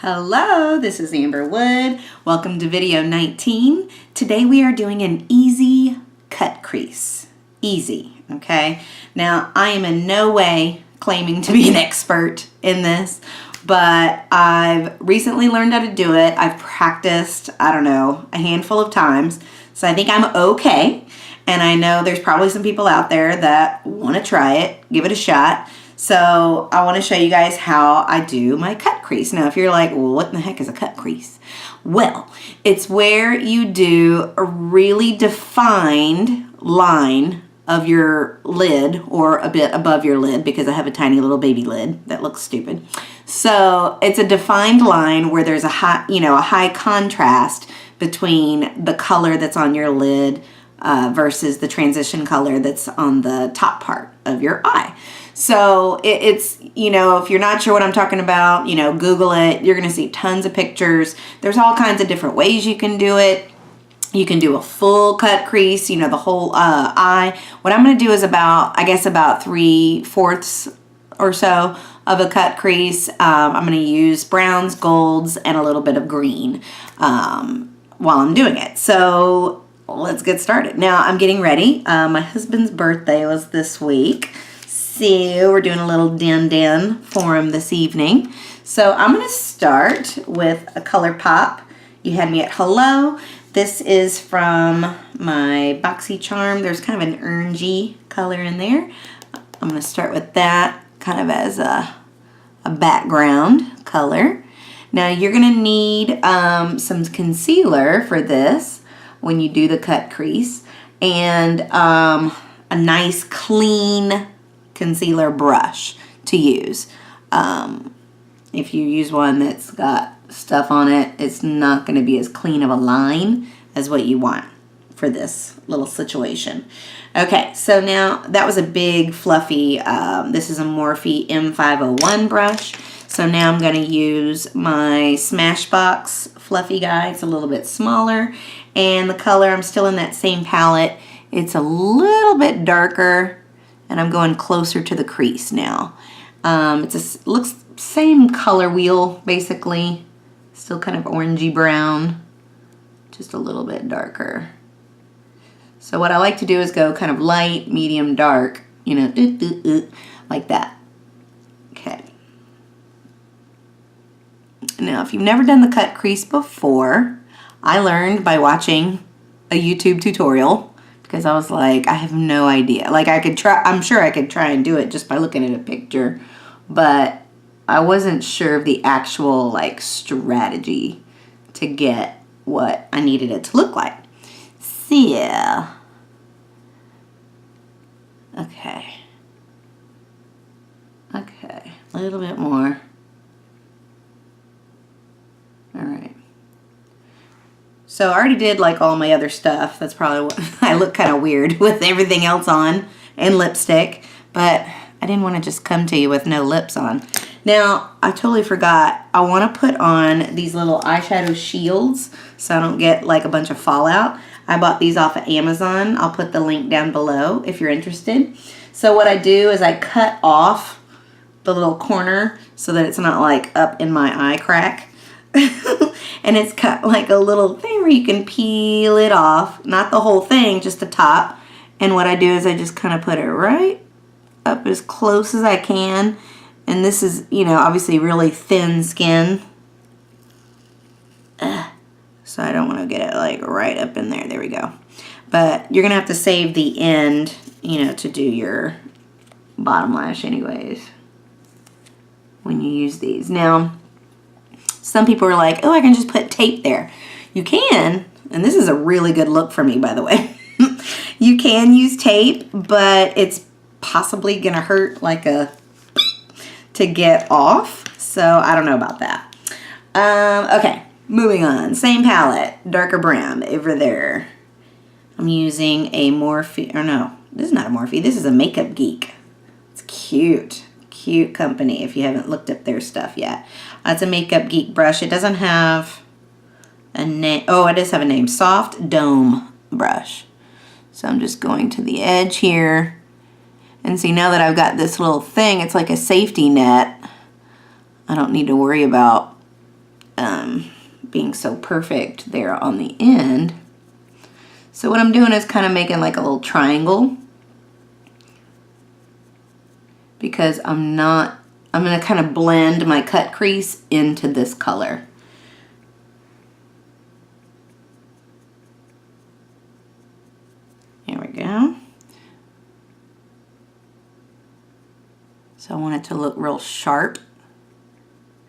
Hello, this is Amber Wood. Welcome to video 19. Today we are doing an easy cut crease. Easy, okay? Now, I am in no way claiming to be an expert in this, but I've recently learned how to do it. I've practiced, I don't know, a handful of times, so I think I'm okay. And I know there's probably some people out there that want to try it, give it a shot. So I want to show you guys how I do my cut crease. Now, if you're like, well, what the heck is a cut crease? Well, it's where you do a really defined line of your lid or a bit above your lid because I have a tiny little baby lid that looks stupid. So it's a defined line where there's a high contrast between the color that's on your lid versus the transition color that's on the top part of your eye. So it's, if you're not sure what I'm talking about, Google it. You're going to see tons of pictures. There's all kinds of different ways you can do it. You can do a full cut crease, the whole eye. What I'm going to do is about 3/4 or so of a cut crease. I'm going to use browns, golds, and a little bit of green while I'm doing it. So let's get started. Now I'm getting ready. My husband's birthday was this week. So we're doing a little din for him this evening. So I'm going to start with a ColourPop You Had Me at Hello. This is from my Boxycharm. There's kind of an orangey color in there. I'm going to start with that kind of as a background color. Now you're going to need some concealer for this when you do the cut crease, and a nice clean concealer brush to use. If you use one that's got stuff on it, it's not going to be as clean of a line as what you want for this little situation. Okay, so now that was a big fluffy, this is a Morphe M501 brush. So now I'm going to use my Smashbox fluffy guy. It's a little bit smaller, and the color, I'm still in that same palette. It's a little bit darker, and I'm going closer to the crease now. Looks same color wheel, basically. Still kind of orangey brown, just a little bit darker. So what I like to do is go kind of light, medium, dark, like that. Okay. Now, if you've never done the cut crease before, I learned by watching a YouTube tutorial because I was like, I have no idea. Like I'm sure I could try and do it just by looking at a picture, but I wasn't sure of the actual strategy to get what I needed it to look like. So, yeah. Okay, a little bit more. All right. So I already did all my other stuff. That's probably what I look kind of weird with everything else on and lipstick, but I didn't want to just come to you with no lips on. Now, I totally forgot. I want to put on these little eyeshadow shields so I don't get a bunch of fallout. I bought these off of Amazon. I'll put the link down below if you're interested. So what I do is I cut off the little corner so that it's not up in my eye crack. And it's cut a little thing where you can peel it off. Not the whole thing, just the top. And what I do is I just kind of put it right up as close as I can. And this is, obviously really thin skin. So I don't want to get it right up in there. There we go. But you're going to have to save the end, to do your bottom lash anyways when you use these. Now, some people are like, oh, I can just put tape there. You can, and this is a really good look for me, by the way. You can use tape, but it's possibly going to hurt to get off. So I don't know about that. Okay, moving on. Same palette, darker brown over there. I'm using a Morphe, or no, this is not a Morphe. This is a Makeup Geek. It's cute. Cute company if you haven't looked up their stuff yet. It's a Makeup Geek brush. It doesn't have a name. Oh, it does have a name. Soft Dome brush. So I'm just going to the edge here. And see, now that I've got this little thing, it's like a safety net. I don't need to worry about being so perfect there on the end. So what I'm doing is kind of making like a little triangle, because I'm going to kind of blend my cut crease into this color. Here we go. So I want it to look real sharp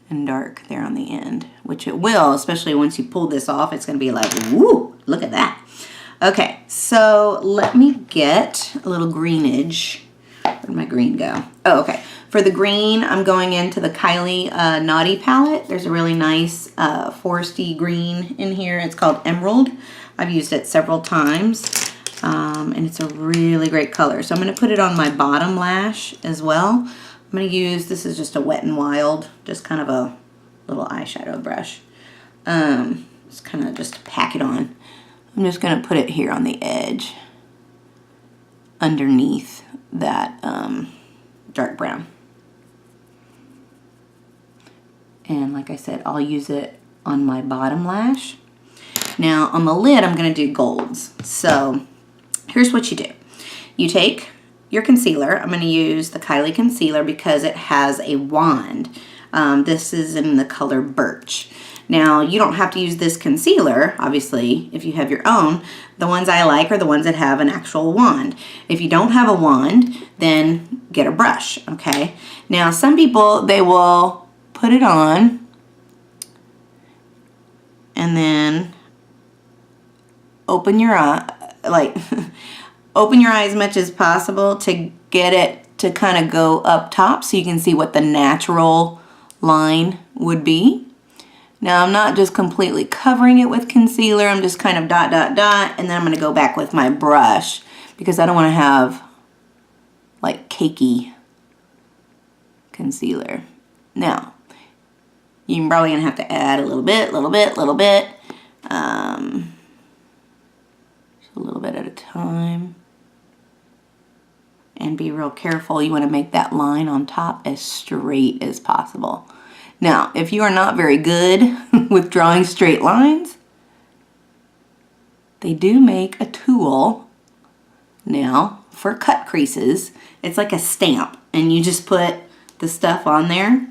and dark there on the end, which it will, especially once you pull this off. It's going to be like, woo, look at that. Okay, so let me get a little greenage. Where'd my green go? Oh, okay. For the green, I'm going into the Kylie Naughty palette. There's a really nice foresty green in here. It's called Emerald. I've used it several times, and it's a really great color. So I'm going to put it on my bottom lash as well. I'm going to use, this is just a Wet n Wild, just kind of a little eyeshadow brush. Just kind of just pack it on. I'm just going to put it here on the edge underneath that dark brown. And like I said, I'll use it on my bottom lash. Now on the lid, I'm going to do golds. So here's what you do. You take your concealer. I'm going to use the Kylie concealer because it has a wand. This is in the color Birch. Now, you don't have to use this concealer, obviously, if you have your own. The ones I like are the ones that have an actual wand. If you don't have a wand, then get a brush, okay? Now, some people, they will put it on and then open your eye, like, open your eye as much as possible to get it to kind of go up top so you can see what the natural line would be. Now I'm not just completely covering it with concealer, I'm just kind of dot, dot, dot, and then I'm going to go back with my brush because I don't want to have like cakey concealer. Now, you're probably going to have to add a little bit, just a little bit at a time. And be real careful, you want to make that line on top as straight as possible. Now, if you are not very good with drawing straight lines, they do make a tool now for cut creases. It's like a stamp, and you just put the stuff on there.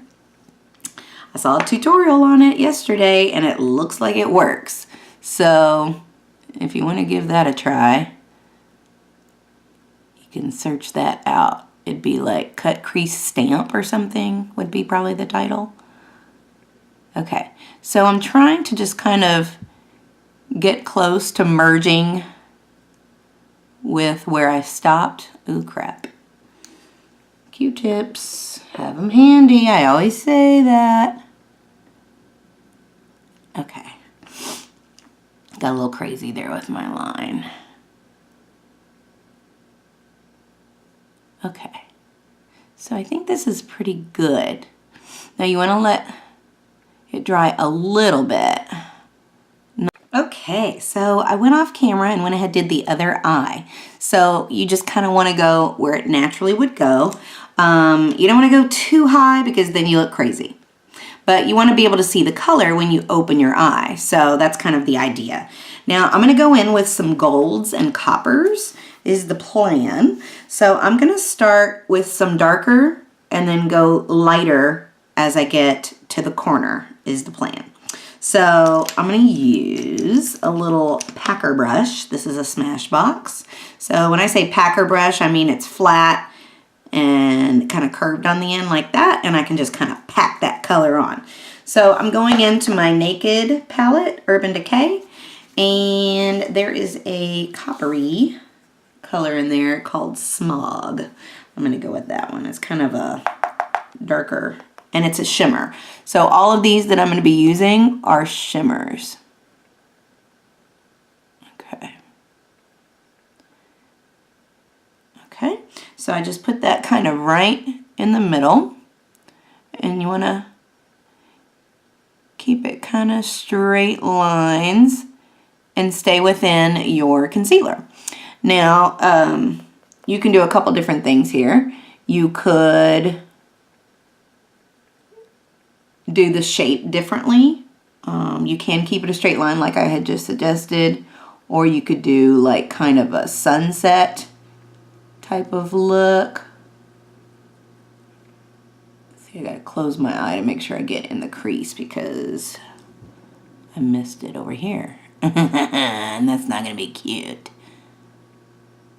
I saw a tutorial on it yesterday, and it looks like it works. So, if you want to give that a try, you can search that out. It'd be like cut crease stamp or something would be probably the title. Okay, so I'm trying to just kind of get close to merging with where I stopped. Ooh, crap. Q-tips, have them handy. I always say that. Okay. Got a little crazy there with my line. Okay. So I think this is pretty good. Now you want to let it dry a little bit. Okay, so I went off camera and went ahead and did the other eye. So you just kind of want to go where it naturally would go. You don't want to go too high because then you look crazy. But you want to be able to see the color when you open your eye. So that's kind of the idea. Now I'm going to go in with some golds and coppers is the plan. So I'm going to start with some darker and then go lighter as I get to the corner is the plan. So I'm going to use a little packer brush. This is a Smashbox. So when I say packer brush, I mean it's flat and kind of curved on the end like that, and I can just kind of pack that color on. So I'm going into my Naked palette, Urban Decay, and there is a coppery color in there called Smog. I'm going to go with that one. It's kind of a darker, and it's a shimmer. So all of these that I'm going to be using are shimmers. Okay. Okay, so I just put that kind of right in the middle, and you want to keep it kind of straight lines and stay within your concealer. Now, you can do a couple different things here. You could do the shape differently You can keep it a straight line like I had just suggested, or you could do like kind of a sunset type of look. See, I gotta close my eye to make sure I get in the crease because I missed it over here. And that's not gonna be cute.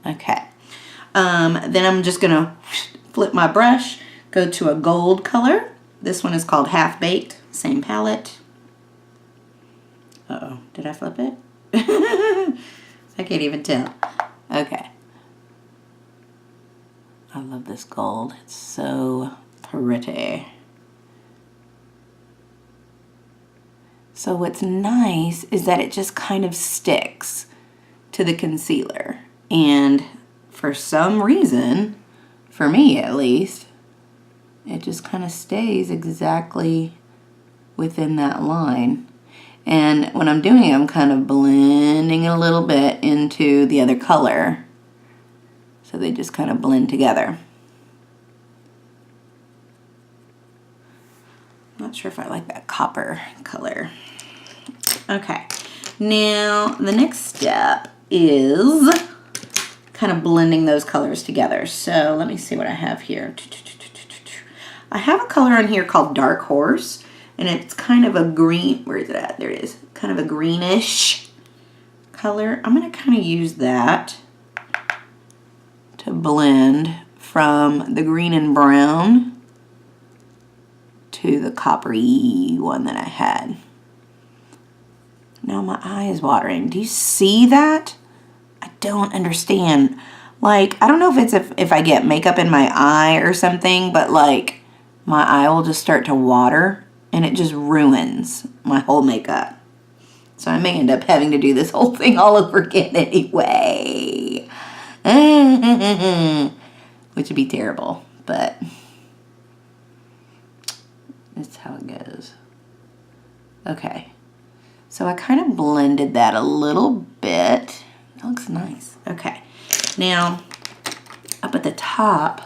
Okay. Then I'm just gonna flip my brush, go to a gold color. This one is called Half Baked, same palette. Uh-oh, did I flip it? I can't even tell. Okay. I love this gold. It's so pretty. So what's nice is that it just kind of sticks to the concealer. And for some reason, for me at least, it just kind of stays exactly within that line. And when I'm doing it, I'm kind of blending it a little bit into the other color. So they just kind of blend together. Not sure if I like that copper color. Okay, now the next step is kind of blending those colors together. So let me see what I have here. I have a color on here called Dark Horse, and it's kind of a green, where is it at? There it is. Kind of a greenish color. I'm gonna kind of use that to blend from the green and brown to the coppery one that I had. Now my eye is watering. Do you see that? I don't understand. Like, I don't know if it's if I get makeup in my eye or something, but like my eye will just start to water and it just ruins my whole makeup. So I may end up having to do this whole thing all over again anyway. Which would be terrible, but that's how it goes. Okay, so I kind of blended that a little bit. That looks nice. Okay, now up at the top,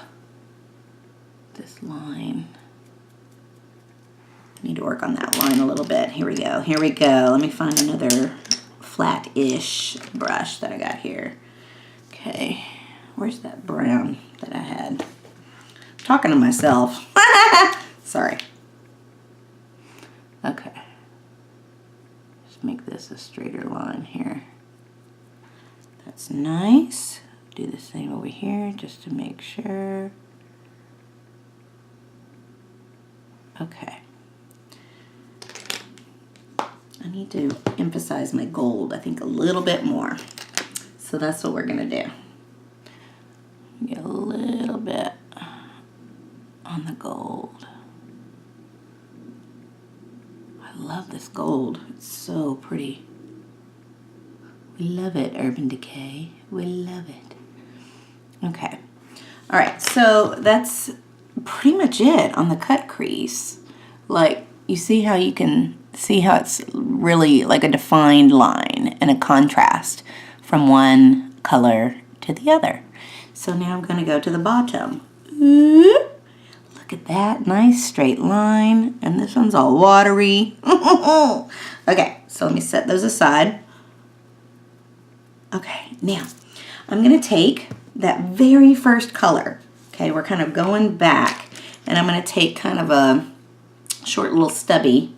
this line, I need to work on that line a little bit. Here we go, here we go. Let me find another flat-ish brush that I got here. Okay, where's that brown that I had? I'm talking to myself. Sorry. Okay. Just make this a straighter line here. That's nice. Do the same over here just to make sure. Okay. I need to emphasize my gold, I think, a little bit more. So that's what we're gonna do. Get a little bit on the gold. I love this gold. It's so pretty. We love it, Urban Decay. We love it. Okay. All right, so that's pretty much it on the cut crease. Like, you see how you can see how it's really like a defined line and a contrast from one color to the other. So now I'm gonna go to the bottom. Look at that, nice straight line. And this one's all watery. Okay, so let me set those aside. Okay, now I'm gonna take that very first color. Okay, we're kind of going back, and I'm gonna take kind of a short little stubby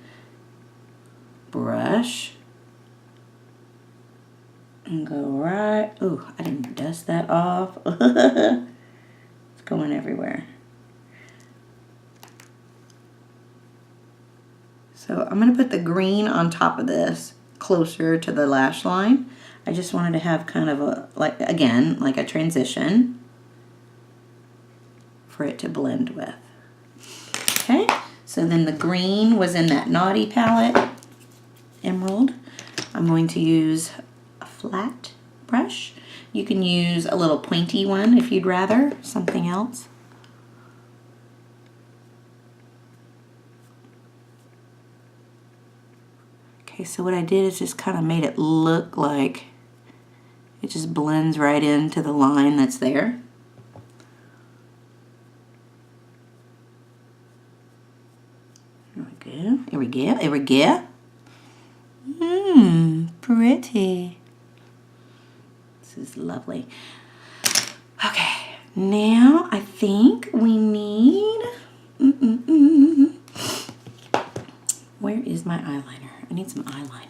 brush and go right, ooh, I didn't dust that off. It's going everywhere. So I'm gonna put the green on top of this, closer to the lash line. I just wanted to have kind of a, like, again, like a transition for it to blend with. Okay, so then the green was in that Naughty palette, Emerald. I'm going to use a flat brush. You can use a little pointy one if you'd rather, something else. Okay, so what I did is just kind of made it look like it just blends right into the line that's there. Here we go, here we go, here we go. Pretty. This is lovely. Okay, now I think we need, where is my eyeliner? I need some eyeliner.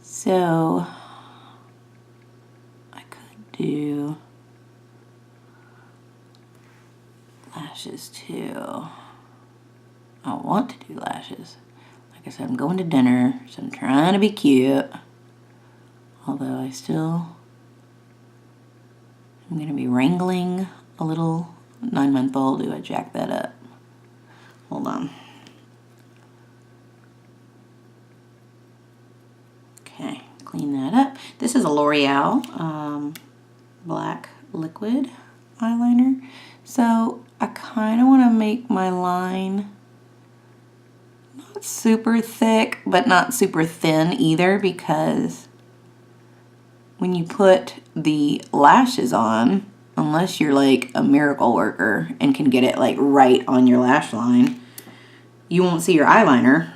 So, I could do lashes too. I want to do lashes. Like I said, I'm going to dinner, so I'm trying to be cute. Although I still am going to be wrangling a little 9-month-old. Do I jack that up? Hold on. Okay, clean that up. This is a L'Oreal black liquid eyeliner. So I kind of want to make my line not super thick, but not super thin either, because when you put the lashes on, unless you're like a miracle worker and can get it like right on your lash line, you won't see your eyeliner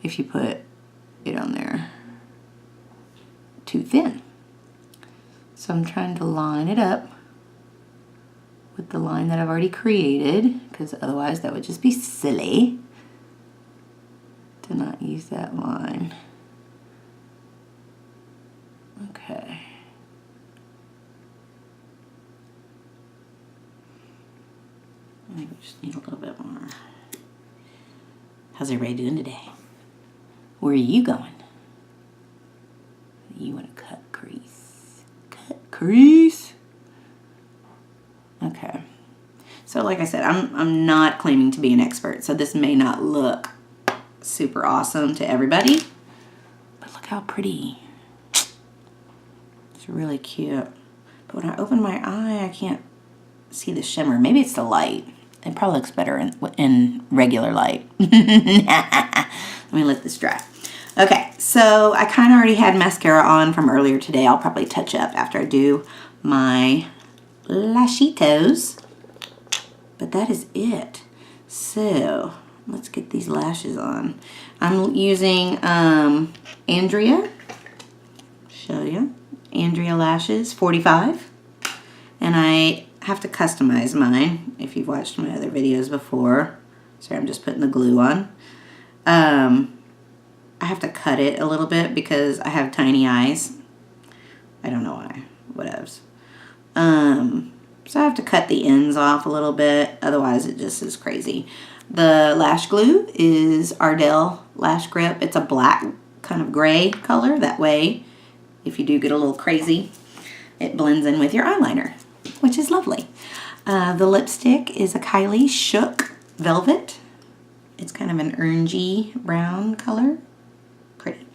if you put it on there too thin. So I'm trying to line it up with the line that I've already created, because otherwise that would just be silly to not use that line. Okay. I think we just need a little bit more. How's everybody doing today? Where are you going? You want to cut crease. Cut crease. Okay. So like I said, I'm not claiming to be an expert, so this may not look super awesome to everybody. But look how pretty. It's really cute. But when I open my eye, I can't see the shimmer. Maybe it's the light. It probably looks better in regular light. Let me let this dry. Okay, so I kind of already had mascara on from earlier today. I'll probably touch up after I do my lashitos. But that is it. So let's get these lashes on. I'm using Andrea. Show you. Andrea lashes, 45. And I have to customize mine if you've watched my other videos before. Sorry, I'm just putting the glue on. I have to cut it a little bit because I have tiny eyes. I don't know why. Whatevs. So I have to cut the ends off a little bit. Otherwise, it just is crazy. The lash glue is Ardell Lash Grip. It's a black kind of gray color. That way, if you do get a little crazy, it blends in with your eyeliner, which is lovely. The lipstick is a Kylie Shook Velvet. It's kind of an orangey brown color. Pretty.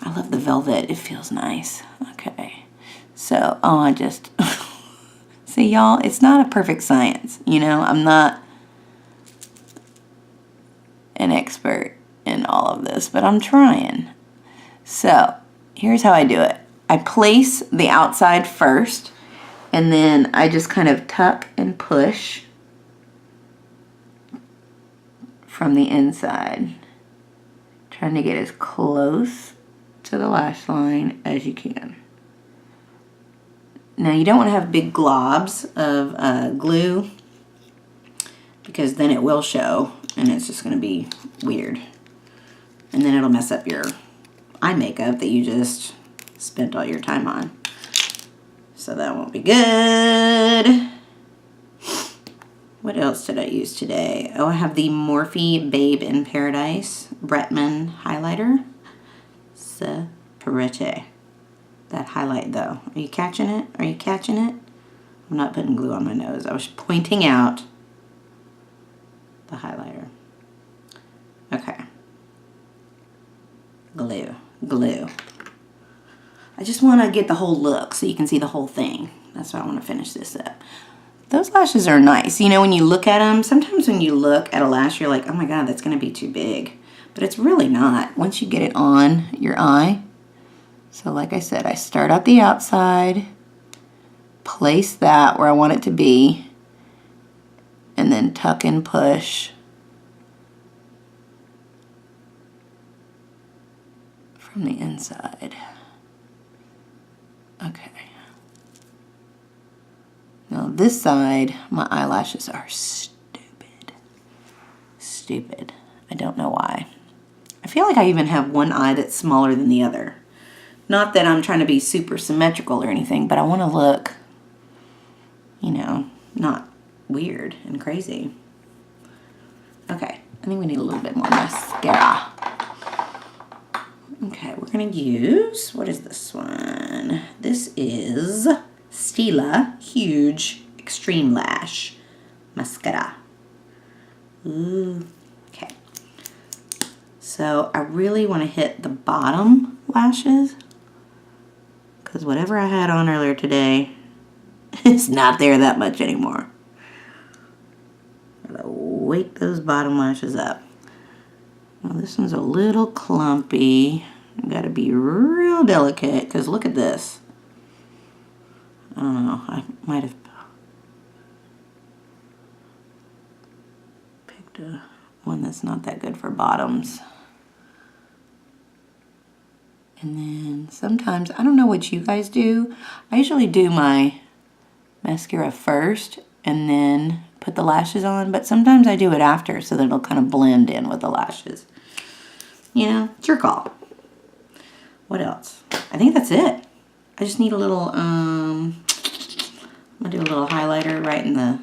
I love the velvet. It feels nice. Okay. So, I just... See, y'all, it's not a perfect science. You know, I'm not an expert in all of this, but I'm trying. So, here's how I do it. I place the outside first, and then I just kind of tuck and push from the inside, trying to get as close to the lash line as you can. Now, you don't want to have big globs of glue, because then it will show, and it's just going to be weird. And then it'll mess up your eye makeup that you just spent all your time on. So that won't be good. What else did I use today? Oh, I have the Morphe Babe in Paradise Bretman highlighter. So pretty. That highlight though. Are you catching it? Are you catching it? I'm not putting glue on my nose. I was pointing out the highlighter. Okay. Glue. Glue. I just want to get the whole look so you can see the whole thing. That's why I want to finish this up. Those lashes are nice. You know, when you look at them, sometimes when you look at a lash, you're like, oh my God, that's going to be too big. But it's really not once you get it on your eye. So like I said, I start at the outside, place that where I want it to be, and then tuck and push from the inside. Okay. Now this side, my eyelashes are stupid. Stupid. I don't know why. I feel like I even have one eye that's smaller than the other. Not that I'm trying to be super symmetrical or anything, but I want to look, you know, not weird and crazy. Okay, I think we need a little bit more mascara. Okay, we're going to use, what is this one? This is Stila Huge Extreme Lash Mascara. Ooh, okay. So I really want to hit the bottom lashes because whatever I had on earlier today, it's not there that much anymore. Gotta wake those bottom lashes up. Now this one's a little clumpy. Gotta be real delicate because look at this. I don't know, I might have picked a one that's not that good for bottoms. And then sometimes, I don't know what you guys do. I usually do my mascara first and then put the lashes on, but sometimes I do it after so that it'll kind of blend in with the lashes. You know, it's your call. What else? I think that's it. I just need a little, I'm gonna do a little highlighter right in the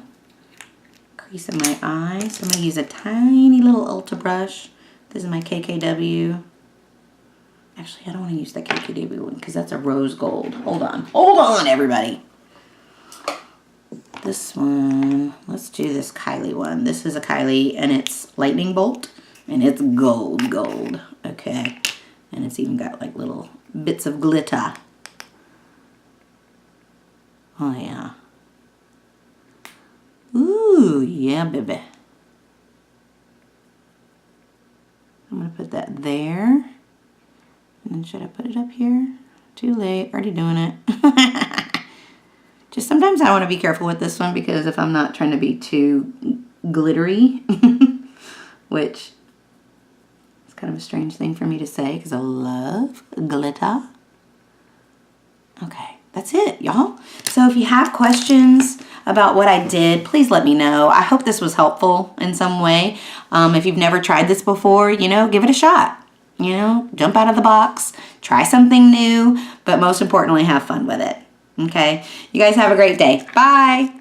crease of my eye. So I'm gonna use a tiny little Ulta brush. This is my KKW. Actually, I don't want to use the KKW one because that's a rose gold. Hold on, everybody. This one, let's do this Kylie one. This is a Kylie and it's lightning bolt and it's gold, okay. And it's even got like little bits of glitter. Oh yeah. Ooh, yeah, baby. I'm gonna put that there. And then should I put it up here? Too late, already doing it. Just sometimes I want to be careful with this one because if I'm not trying to be too glittery, which is kind of a strange thing for me to say because I love glitter. Okay, that's it, y'all. So if you have questions about what I did, please let me know. I hope this was helpful in some way. If you've never tried this before, you know, give it a shot. You know, jump out of the box, try something new, but most importantly, have fun with it. Okay? You guys have a great day. Bye.